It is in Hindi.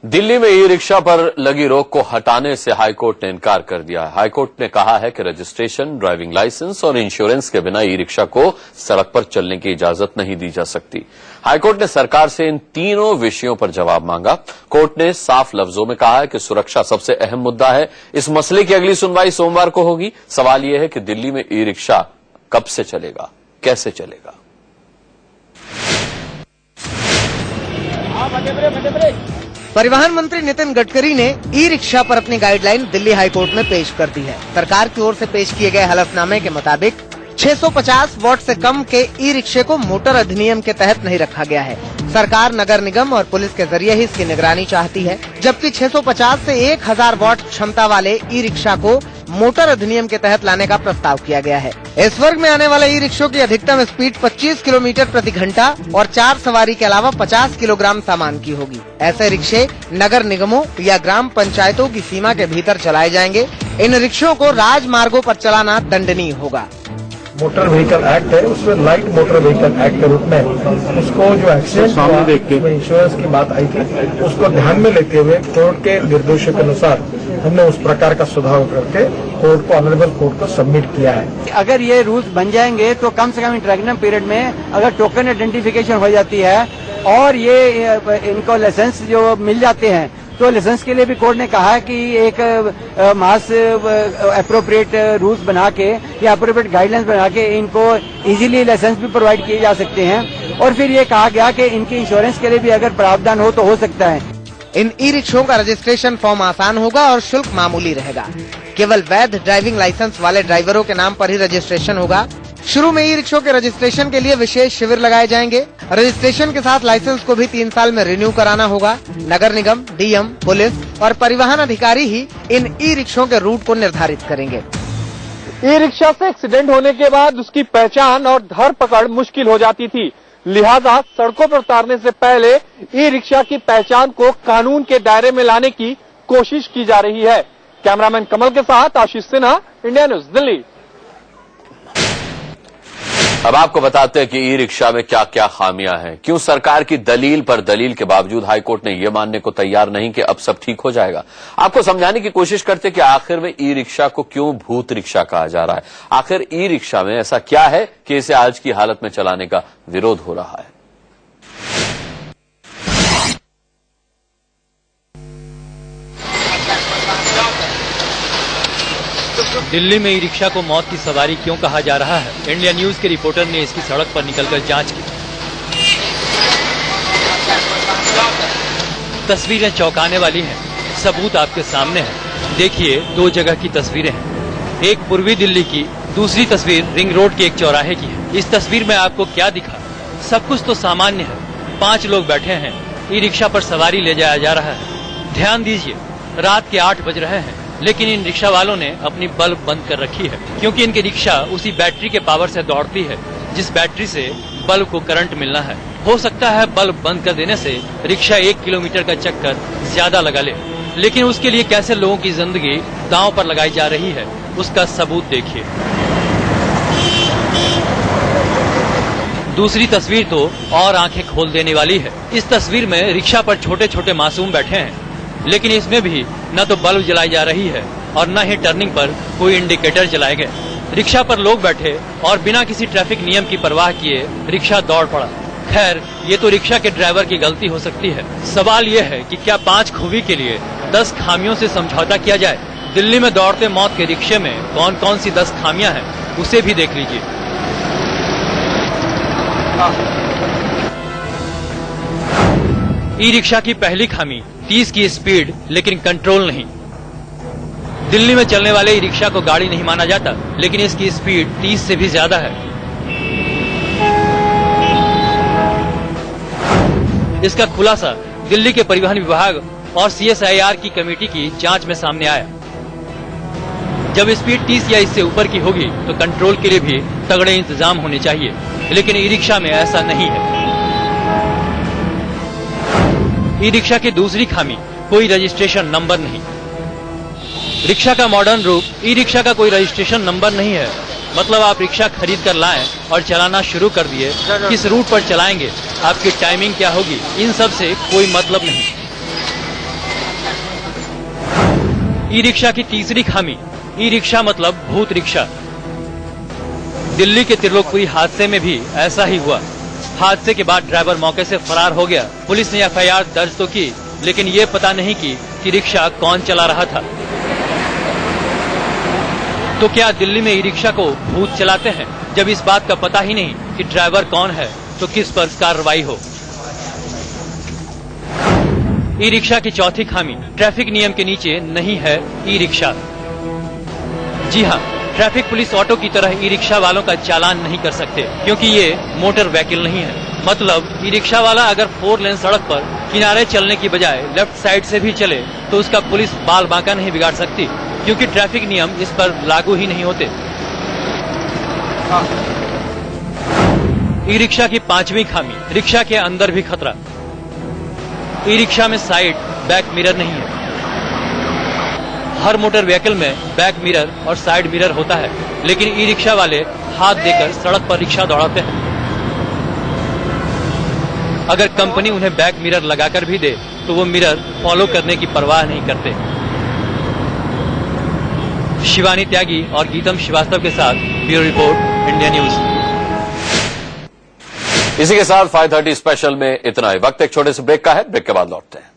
दिल्ली में ई रिक्शा पर लगी रोक को हटाने से हाईकोर्ट ने इनकार कर दिया है। हाईकोर्ट ने कहा है कि रजिस्ट्रेशन, ड्राइविंग लाइसेंस और इंश्योरेंस के बिना ई रिक्शा को सड़क पर चलने की इजाजत नहीं दी जा सकती। हाईकोर्ट ने सरकार से इन तीनों विषयों पर जवाब मांगा। कोर्ट ने साफ लफ्जों में कहा है कि सुरक्षा सबसे अहम मुद्दा है। इस मसले की अगली सुनवाई सोमवार को होगी। सवाल यह है कि दिल्ली में ई रिक्शा कब से चलेगा, कैसे चलेगा। परिवहन मंत्री नितिन गडकरी ने ई रिक्शा पर अपनी गाइडलाइन दिल्ली हाईकोर्ट में पेश कर दी है। सरकार की ओर से पेश किए गए हलफनामे के मुताबिक 650 वॉट से कम के ई रिक्शे को मोटर अधिनियम के तहत नहीं रखा गया है। सरकार नगर निगम और पुलिस के जरिए ही इसकी निगरानी चाहती है, जबकि 650 से 1000 वॉट क्षमता वाले ई रिक्शा को मोटर अधिनियम के तहत लाने का प्रस्ताव किया गया है। इस वर्ग में आने वाले ई रिक्शों की अधिकतम स्पीड 25 किलोमीटर प्रति घंटा और 4 सवारी के अलावा 50 किलोग्राम सामान की होगी। ऐसे रिक्शे नगर निगमों या ग्राम पंचायतों की सीमा के भीतर चलाए जाएंगे। इन रिक्शों को राजमार्गों पर चलाना दंडनीय होगा। मोटर व्हीकल एक्ट है, उसमें लाइट मोटर व्हीकल एक्ट के रूप में उसको जो एक्सीडेंट इंश्योरेंस की बात आई थी, उसको ध्यान में लेते हुए कोर्ट के निर्देशों के अनुसार हमने उस प्रकार का सुधार करके कोर्ट को, ऑनरेबल कोर्ट को सबमिट किया है। अगर ये रूल्स बन जाएंगे तो कम से कम इंटरेक्शन पीरियड में अगर टोकन आइडेंटिफिकेशन हो जाती है और ये इनको लाइसेंस जो मिल जाते हैं, तो लाइसेंस के लिए भी कोर्ट ने कहा है कि एक मास अप्रोप्रिएट रूल्स बना के या अप्रोप्रिएट गाइडलाइंस बना के इनको इजीली लाइसेंस भी प्रोवाइड किए जा सकते हैं। और फिर ये कहा गया कि इनके इंश्योरेंस के लिए भी अगर प्रावधान हो तो हो सकता है। इन ई रिक्शों का रजिस्ट्रेशन फॉर्म आसान होगा और शुल्क मामूली रहेगा। केवल वैध ड्राइविंग लाइसेंस वाले ड्राइवरों के नाम पर ही रजिस्ट्रेशन होगा। शुरू में ई रिक्शों के रजिस्ट्रेशन के लिए विशेष शिविर लगाए जाएंगे। रजिस्ट्रेशन के साथ लाइसेंस को भी 3 साल में रिन्यू कराना होगा। नगर निगम, डीएम, पुलिस और परिवहन अधिकारी ही इन ई रिक्शों के रूट को निर्धारित करेंगे। ई रिक्शा से एक्सीडेंट होने के बाद उसकी पहचान और धर पकड़ मुश्किल हो जाती थी, लिहाजा सड़कों पर उतारने से पहले ई रिक्शा की पहचान को कानून के दायरे में लाने की कोशिश की जा रही है। कैमरामैन कमल के साथ आशीष सिन्हा, इंडिया न्यूज, दिल्ली। अब आपको बताते हैं कि ई रिक्शा में क्या क्या खामियां हैं, क्यों सरकार की दलील पर दलील के बावजूद हाईकोर्ट ने यह मानने को तैयार नहीं कि अब सब ठीक हो जाएगा। आपको समझाने की कोशिश करते कि आखिर में ई रिक्शा को क्यों भूत रिक्शा कहा जा रहा है। आखिर ई रिक्शा में ऐसा क्या है कि इसे आज की हालत में चलाने का विरोध हो रहा है। दिल्ली में ई रिक्शा को मौत की सवारी क्यों कहा जा रहा है, इंडिया न्यूज के रिपोर्टर ने इसकी सड़क पर निकलकर जांच की। तस्वीरें चौंकाने वाली हैं, सबूत आपके सामने है। देखिए, 2 जगह की तस्वीरें हैं। एक पूर्वी दिल्ली की, दूसरी तस्वीर रिंग रोड के एक चौराहे की है। इस तस्वीर में आपको क्या दिखा? सब कुछ तो सामान्य है। 5 लोग बैठे हैं, ई रिक्शा पर सवारी ले जाया जा रहा है। ध्यान दीजिए, रात के 8 बज रहे हैं, लेकिन इन रिक्शा वालों ने अपनी बल्ब बंद कर रखी है, क्योंकि इनकी रिक्शा उसी बैटरी के पावर से दौड़ती है जिस बैटरी से बल्ब को करंट मिलना है। हो सकता है बल्ब बंद कर देने से रिक्शा 1 किलोमीटर का चक्कर ज्यादा लगा ले, लेकिन उसके लिए कैसे लोगों की जिंदगी दांव पर लगाई जा रही है, उसका सबूत देखिए। दूसरी तस्वीर तो और आंखें खोल देने वाली है। इस तस्वीर में रिक्शा पर छोटे छोटे मासूम बैठे हैं, लेकिन इसमें भी न तो बल्ब जलाई जा रही है और न ही टर्निंग पर कोई इंडिकेटर जलाए गए। रिक्शा पर लोग बैठे और बिना किसी ट्रैफिक नियम की परवाह किए रिक्शा दौड़ पड़ा। खैर, ये तो रिक्शा के ड्राइवर की गलती हो सकती है। सवाल ये है कि क्या 5 खूबी के लिए 10 खामियों से समझौता किया जाए। दिल्ली में दौड़ते मौत के रिक्शे में कौन कौन सी 10 खामियां हैं, उसे भी देख लीजिए। ई रिक्शा की पहली खामी 30 की स्पीड, लेकिन कंट्रोल नहीं। दिल्ली में चलने वाले ई रिक्शा को गाड़ी नहीं माना जाता, लेकिन इसकी स्पीड 30 से भी ज्यादा है। इसका खुलासा दिल्ली के परिवहन विभाग और CSIR की कमेटी की जांच में सामने आया। जब स्पीड 30 या इससे ऊपर की होगी तो कंट्रोल के लिए भी तगड़े इंतजाम होने चाहिए, लेकिन ई रिक्शा में ऐसा नहीं है। ई रिक्शा की दूसरी खामी, कोई रजिस्ट्रेशन नंबर नहीं। रिक्शा का मॉडर्न रूप, ई रिक्शा का कोई रजिस्ट्रेशन नंबर नहीं है। मतलब आप रिक्शा खरीद कर लाएं और चलाना शुरू कर दिए, किस रूट पर चलाएंगे, आपकी टाइमिंग क्या होगी, इन सब से कोई मतलब नहीं। ई रिक्शा की तीसरी खामी, ई रिक्शा मतलब भूत रिक्शा। दिल्ली के त्रिलोकपुरी हादसे में भी ऐसा ही हुआ। हादसे के बाद ड्राइवर मौके से फरार हो गया। पुलिस ने एफआईआर दर्ज तो की, लेकिन ये पता नहीं की कि रिक्शा कौन चला रहा था। तो क्या दिल्ली में ई रिक्शा को भूत चलाते हैं? जब इस बात का पता ही नहीं कि ड्राइवर कौन है तो किस पर कार्रवाई हो। ई रिक्शा की चौथी खामी, ट्रैफिक नियम के नीचे नहीं है ई रिक्शा। जी हाँ, ट्रैफिक पुलिस ऑटो की तरह ई रिक्शा वालों का चालान नहीं कर सकते, क्योंकि ये मोटर व्हीकल नहीं है। मतलब ई रिक्शा वाला अगर 4 लेन सड़क पर किनारे चलने की बजाय लेफ्ट साइड से भी चले तो उसका पुलिस बाल बांका नहीं बिगाड़ सकती, क्योंकि ट्रैफिक नियम इस पर लागू ही नहीं होते। ई रिक्शा की पांचवी खामी, रिक्शा के अंदर भी खतरा। ई रिक्शा में साइड बैक मिरर नहीं है। हर मोटर व्हीकल में बैक मिरर और साइड मिरर होता है, लेकिन ई रिक्शा वाले हाथ देकर सड़क पर रिक्शा दौड़ाते हैं। अगर कंपनी उन्हें बैक मिरर लगाकर भी दे तो वो मिरर फॉलो करने की परवाह नहीं करते। शिवानी त्यागी और गीतम श्रीवास्तव के साथ ब्यूरो रिपोर्ट, इंडिया न्यूज। इसी के साथ 5:30 स्पेशल में इतना ही। वक्त एक छोटे से ब्रेक का है, ब्रेक के बाद लौटते हैं।